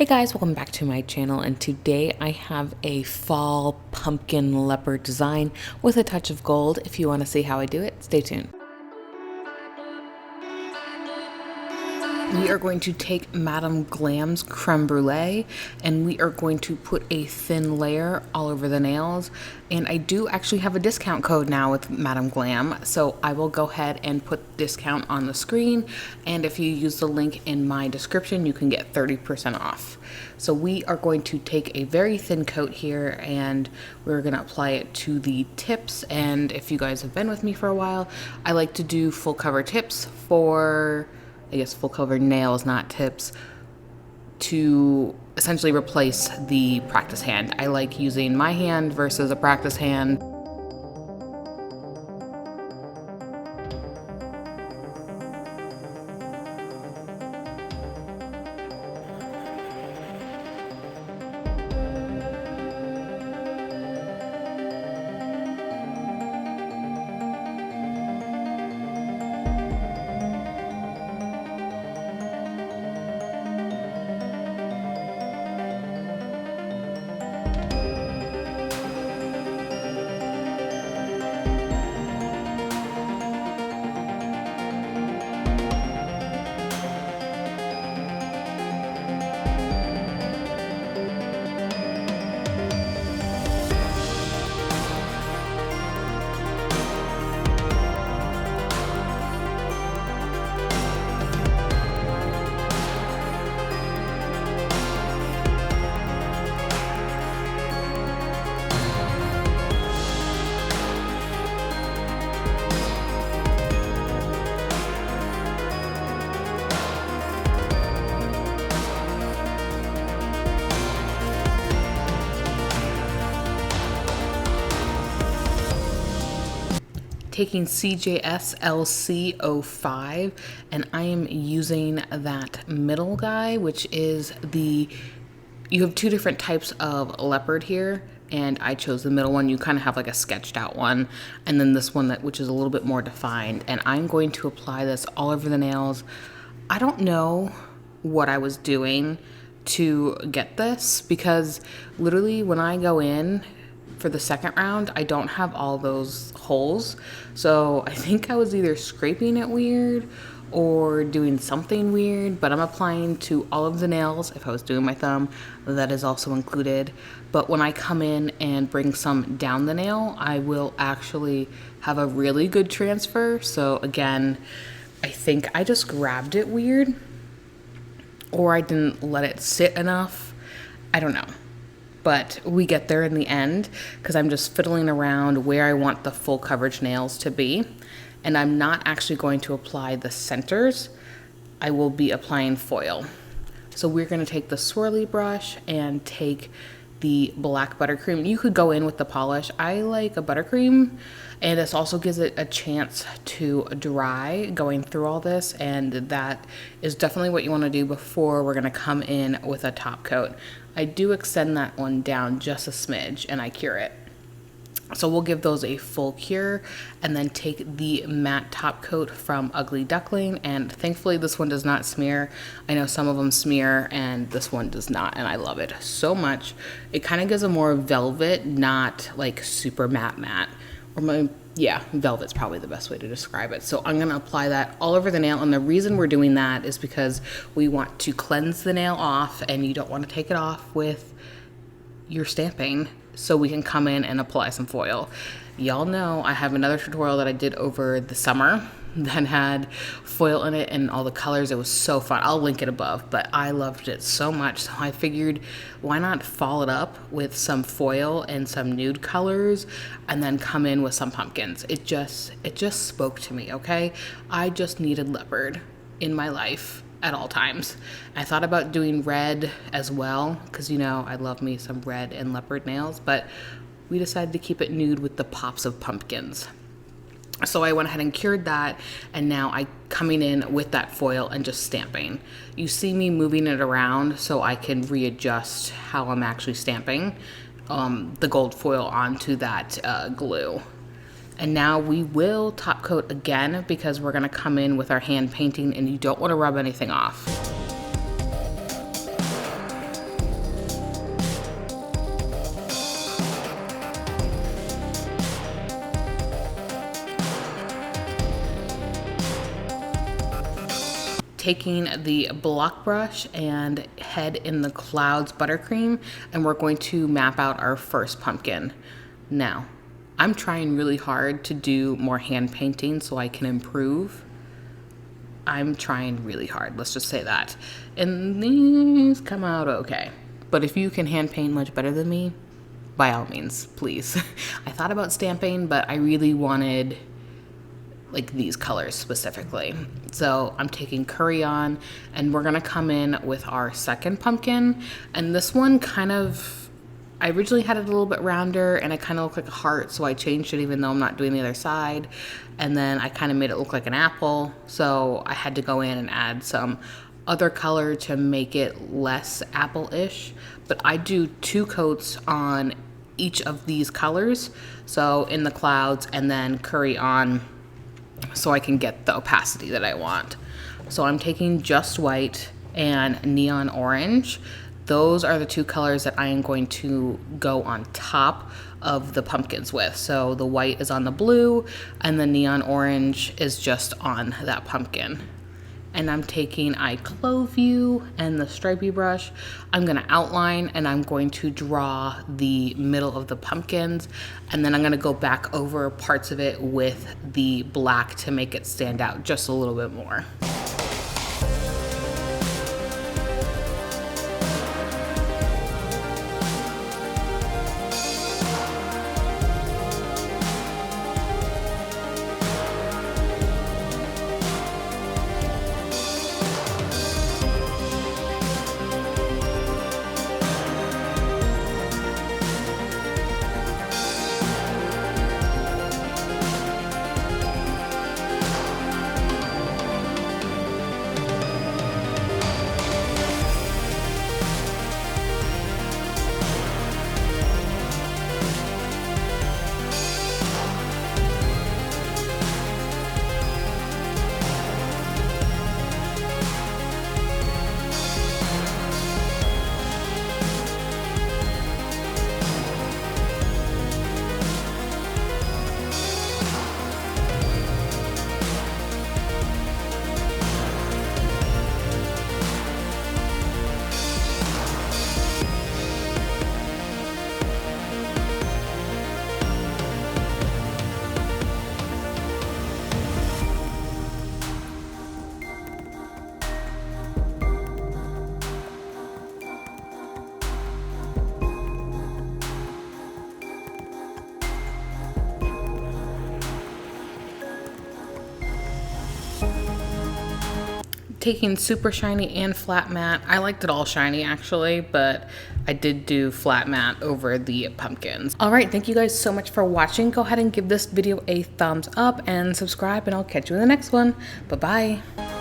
Hey guys, welcome back to my channel, and today I have a fall pumpkin leopard design with a touch of gold. If you want to see how I do it, stay tuned. We are going to take Madame Glam's creme brulee and we are going to put a thin layer all over the nails. And I do actually have a discount code now with Madame Glam, so I will go ahead and put discount on the screen. And if you use the link in my description, you can get 30% off. So we are going to take a very thin coat here and we're going to apply it to the tips. And if you guys have been with me for a while, I like to do full cover tips for, I guess, full cover nails, not tips, to essentially replace the practice hand. I like using my hand versus a practice hand. Taking CJS LC05, and I am using that middle guy, which is you have two different types of leopard here, and I chose the middle one. You kind of have like a sketched out one, and then this one which is a little bit more defined, and I'm going to apply this all over the nails. I don't know what I was doing to get this, because literally when I go in for the second round, I don't have all those holes. So I think I was either scraping it weird or doing something weird, but I'm applying to all of the nails. If I was doing my thumb, that is also included. But when I come in and bring some down the nail, I will actually have a really good transfer. So again, I think I just grabbed it weird, or I didn't let it sit enough. I don't know. But we get there in the end because I'm just fiddling around where I want the full coverage nails to be. And I'm not actually going to apply the centers. I will be applying foil. So we're going to take the swirly brush and take the black buttercream. You could go in with the polish. I like a buttercream, and this also gives it a chance to dry going through all this, and that is definitely what you want to do before we're going to come in with a top coat. I do extend that one down just a smidge and I cure it. So we'll give those a full cure and then take the matte top coat from Ugly Duckling, and thankfully this one does not smear. I know some of them smear and this one does not, and I love it so much. It kind of gives a more velvet, not like super matte. Yeah, velvet's probably the best way to describe it. So I'm going to apply that all over the nail, and the reason we're doing that is because we want to cleanse the nail off, and you don't want to take it off with your stamping, so we can come in and apply some foil. Y'all know I have another tutorial that I did over the summer that had foil in it and all the colors. It was so fun. I'll link it above, but I loved it so much. So I figured, why not follow it up with some foil and some nude colors and then come in with some pumpkins. It just spoke to me, okay? I just needed leopard in my life at all times. I thought about doing red as well, because you know I love me some red and leopard nails, but we decided to keep it nude with the pops of pumpkins. So I went ahead and cured that, and now I coming in with that foil and just stamping. You see me moving it around so I can readjust how I'm actually stamping the gold foil onto that glue. And now we will top coat again because we're gonna come in with our hand painting and you don't wanna rub anything off. taking the block brush and head in the Clouds buttercream, and we're going to map out our first pumpkin. Now, I'm trying really hard to do more hand painting so I can improve. I'm trying really hard, let's just say that. And these come out okay. But if you can hand paint much better than me, by all means, please. I thought about stamping, but I really wanted like these colors specifically. So I'm taking Curry on, and we're gonna come in with our second pumpkin. And this one kind of, I originally had it a little bit rounder and it kind of looked like a heart, so I changed it even though I'm not doing the other side. And then I kind of made it look like an apple, so I had to go in and add some other color to make it less apple-ish. But I do 2 coats on each of these colors, so in the Clouds and then Curry on, so I can get the opacity that I want. So I'm taking Just White and Neon Orange. Those are the 2 colors that I am going to go on top of the pumpkins with. So the white is on the blue and the neon orange is just on that pumpkin. And I'm taking I Clove You and the stripey brush. I'm gonna outline and I'm going to draw the middle of the pumpkins, and then I'm gonna go back over parts of it with the black to make it stand out just a little bit more. Taking super shiny and flat matte. I liked it all shiny actually, but I did do flat matte over the pumpkins. All right, thank you guys so much for watching. Go ahead and give this video a thumbs up and subscribe, and I'll catch you in the next one. Bye-bye.